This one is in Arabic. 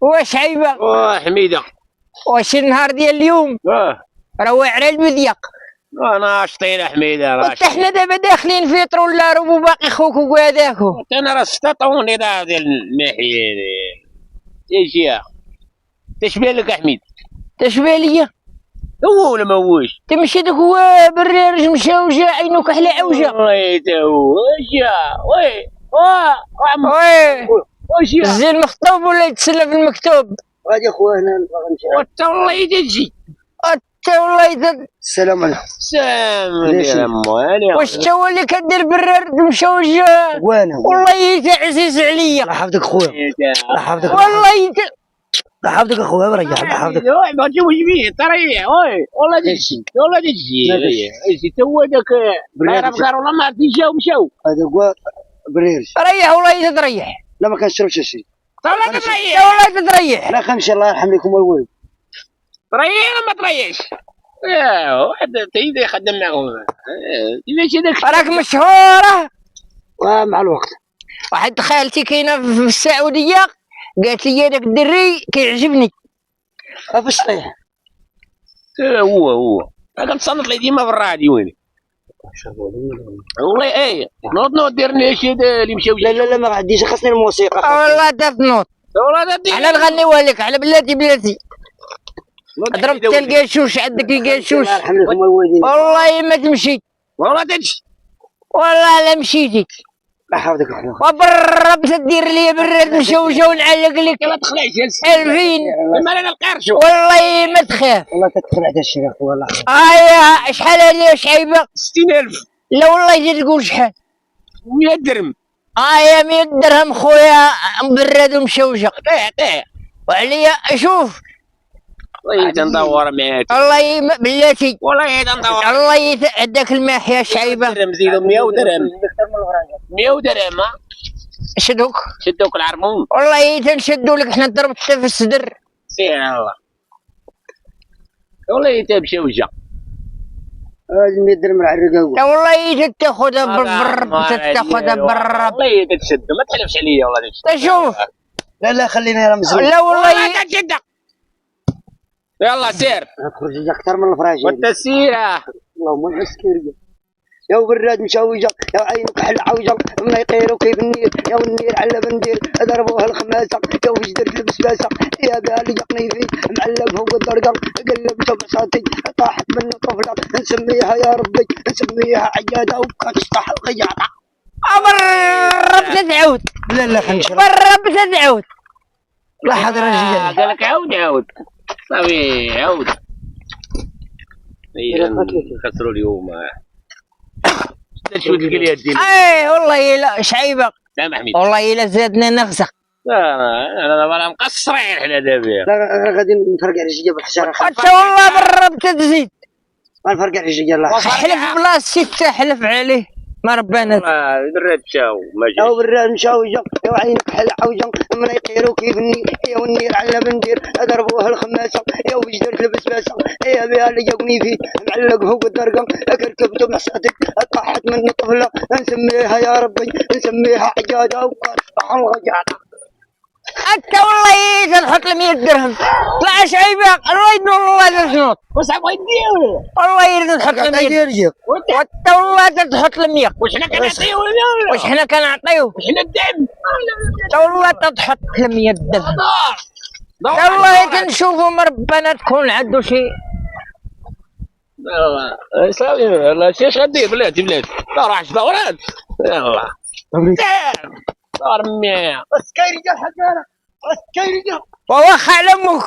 واش عيبه؟ حميده واش النهار ديال اليوم راه واعر المذياق. انا شطينا حميده قلت احنا دابا داخلين فيطرو لا ربو باقي خوك وهذاك. انا راه استطوني ديال الناحيه تيجي تشبه لك احمد. تشبه ليا هو ولا ما هوش؟ تمشي داك هو بريرج مشى وجا عينك على عوجه. وي تا هو جا وي وي واش يا الزين المخطوب ولا يتسلى في المكتوب؟ غادي خويا وانت والله تجي حتى والله السلام عليكم. سام ديال امو واش تا هو اللي كدير برير مشى وجا؟ وانا والله تا عزيز عليا. الله يحفظك خويا، الله يحفظك والله الله يحفظك اخويا مريح الله يحفظك. ما تجوش بيه تريح وي والله تجي والله تجي تا هو داك ما بقى والله ما جاو مشاو هذا هو بريرج. ريح والله تريح. لا ما كنشربش شي والله تريح والله تريح. لا خمسه الله يرحم لكم الوالد. تريح ولا ما تريحش؟ يا واحد تيجي يخدم معهم كيفاش هذاك راك مشهوره. مع الوقت واحد خالتي كاينه في السعوديه قالت لي داك الدري كيعجبني. في الصحيح هو كنتصنت لي ديما في الراديو وين والله نوض دير نشيد اللي مشاو. لا ما غاديش خاصني الموسيقى. والله تنوض والله احنا نغنيوها لك على بلاتي ضربت القاشوش عندك القاشوش. الله يرحم لكم الوالدين. والله ما تمشي والله تجي والله لا مشيتي. الله يحفظك اخويا. وبربت دير لي برد مشوشه ونعلق لك ما تخلعش 2000 ما انا القرش والله ما تخاف. والله تدخل على الشيء اخويا الله يحفظك. شحال هذه واش عيبه؟ 60000. لا والله تقول شحال 100 درهم. 100 درهم خويا مبرد ومشوشه. طيح وعليا شوف والله تندور معاك والله بلاتي والله تندور والله عندك الماحيه شعيبه. درهم زيدوا 100 درهم 100 درهم شدوك العربون. والله تنشدوا لك حنا ضربت في الصدر. سير الله والله تمشي وجا هذه 100 درهم على الرقاوه. والله تاخذها بالرب تاخذها بالرب. والله تتشد ما تحلفش عليا والله شوف لا خليني انا مزروع. لا والله تشد يلا سير تخرج اكثر من الفراجيل وانت سيره. اللهم العسكريه يا براد مشوجه يا عينك حل عوجه من يطيروا كيف النير يا النير على بندير ضربوها الخماسه يا وش درت البسباسه يا بالي يقني فيه معلق فوق الدرقه قلبته بساطي طاحت منه طفله نسميها يا ربي نسميها عياده وكتشطح القياده. برب تعود. لا خمسه برب تعود. لا حضر الرجال قال لك عود صافي عود. خسروا اليوم شو تلقى لي هادي. والله لا شعيبه. لا محمد والله الا زادنا نغزه. انا مقصرين حنا دابا. لا غادي نفرقع رجلي بالحجاره. حتى والله برب تزيد. ما نفرقع رجلي الله. حلف بلاصتي تحلف عليه ما ربنا. درات مشاو ما جاش. يا براد مشاو جا يا عينك حل عوجه من يطيروا كيف النير يا والنير على بندير ضربوها الخماسه يا وش درت البسباسه يا بها اللي جاوني فيه معلق فوق الدرقه كركبته محصتك طاحت مني طفله نسميها يا ربي نسميها عجاده وكتطلع الغجاده. حتى والله تنحط ل 100 درهم. طلع شعيبه الله يدور والله تنوض. واش عم يدير والله تنحط ل 100 حتى والله تنحط ل 100. واش حنا كنعطيو واش حنا كنعطيو حنا الدم حتى والله تنحط ل 100 درهم. والله تنشوفوا مربنا تكون عنده شي. صافي لا شي غدير بلاتي لا راح دورات يلا دار 100 اسكيري جا الحجاره اسكيري جا وواخا على امك.